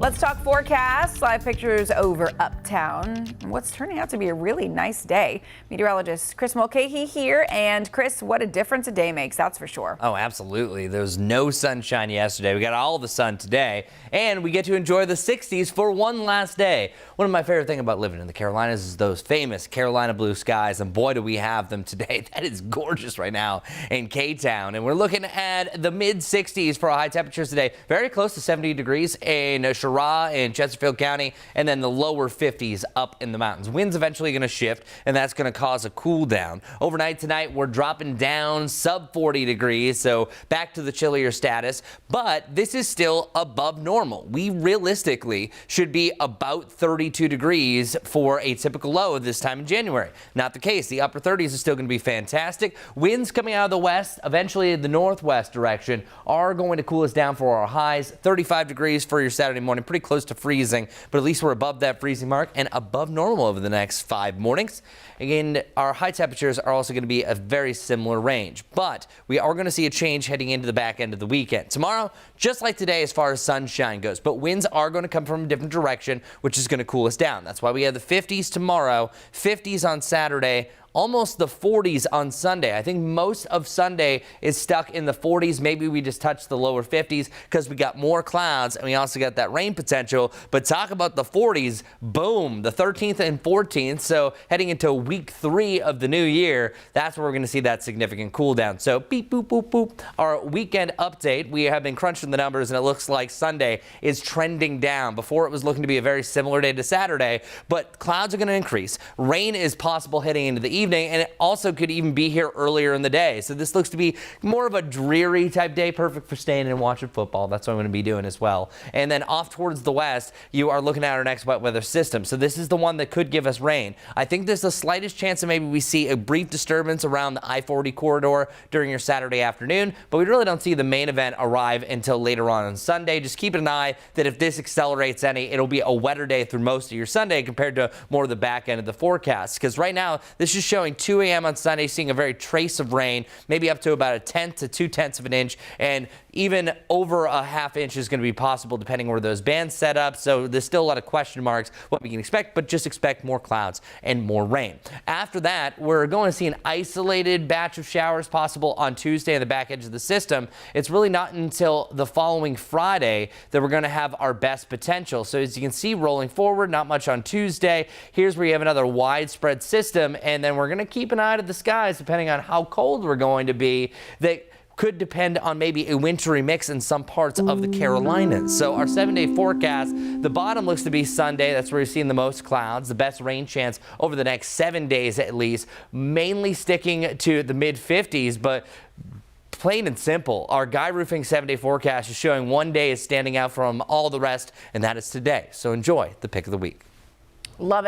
Let's talk forecast. Live pictures over uptown. What's turning out to be a really nice day. Meteorologist Chris Mulcahy here. And Chris, what a difference a day makes, that's for sure. Oh, absolutely. There was no sunshine yesterday. We got all the sun today, and we get to enjoy the 60s for one last day. One of my favorite things about living in the Carolinas is those famous Carolina blue skies, and boy, do we have them today. That is gorgeous right now in K-Town, and we're looking at the mid-60s for our high temperatures today. Very close to 70 degrees in in Chesterfield County, and then the lower 50s up in the mountains. Winds eventually going to shift, and that's going to cause a cool down. Overnight tonight, we're dropping down sub 40 degrees, so back to the chillier status, but this is still above normal. We realistically should be about 32 degrees for a typical low this time in January. Not the case. The upper 30s is still going to be fantastic. Winds coming out of the west, eventually the northwest direction, are going to cool us down for our highs. 35 degrees for your Saturday morning. Pretty close to freezing, but at least we're above that freezing mark and above normal over the next 5 mornings. Again, our high temperatures are also going to be a very similar range, but we are going to see a change heading into the back end of the weekend. Tomorrow, just like today as far as sunshine goes, but winds are going to come from a different direction, which is going to cool us down. That's why we have the 50s tomorrow, 50s on Saturday, almost the 40s on Sunday. I think most of Sunday is stuck in the 40s. Maybe we just touched the lower 50s because we got more clouds and we also got that rain potential. But talk about the 40s, boom, the 13th and 14th. So heading into week 3 of the new year, that's where we're going to see that significant cool down. So beep, boop, boop, boop. Our weekend update, we have been crunching the numbers and it looks like Sunday is trending down. Before it was looking to be a very similar day to Saturday, but clouds are going to increase. Rain is possible heading into the evening, and it also could even be here earlier in the day. So this looks to be more of a dreary type day, perfect for staying and watching football. That's what I'm going to be doing as well. And then off towards the west, you are looking at our next wet weather system. So this is the one that could give us rain. I think there's the slightest chance that maybe we see a brief disturbance around the I-40 corridor during your Saturday afternoon, but we really don't see the main event arrive until later on Sunday. Just keep an eye that if this accelerates any, it'll be a wetter day through most of your Sunday compared to more of the back end of the forecast. Because right now, this is showing 2 a.m. on Sunday, seeing a very trace of rain, maybe up to about 1/10 to 2/10 of an inch, and even over a ½ inch is going to be possible depending where those bands set up. So there's still a lot of question marks what we can expect, but just expect more clouds and more rain. After that, we're going to see an isolated batch of showers possible on Tuesday on the back edge of the system. It's really not until the following Friday that we're going to have our best potential. So as you can see, rolling forward, not much on Tuesday. Here's where you have another widespread system, and then we're going to keep an eye to the skies depending on how cold we're going to be. That could depend on maybe a wintry mix in some parts of the Carolinas. So our 7-day forecast, the bottom looks to be Sunday. That's where you're seeing the most clouds, the best rain chance over the next 7 days at least, mainly sticking to the mid-50s, but plain and simple, our Guy Roofing 7-day forecast is showing one day is standing out from all the rest, and that is today. So enjoy the pick of the week. Love it.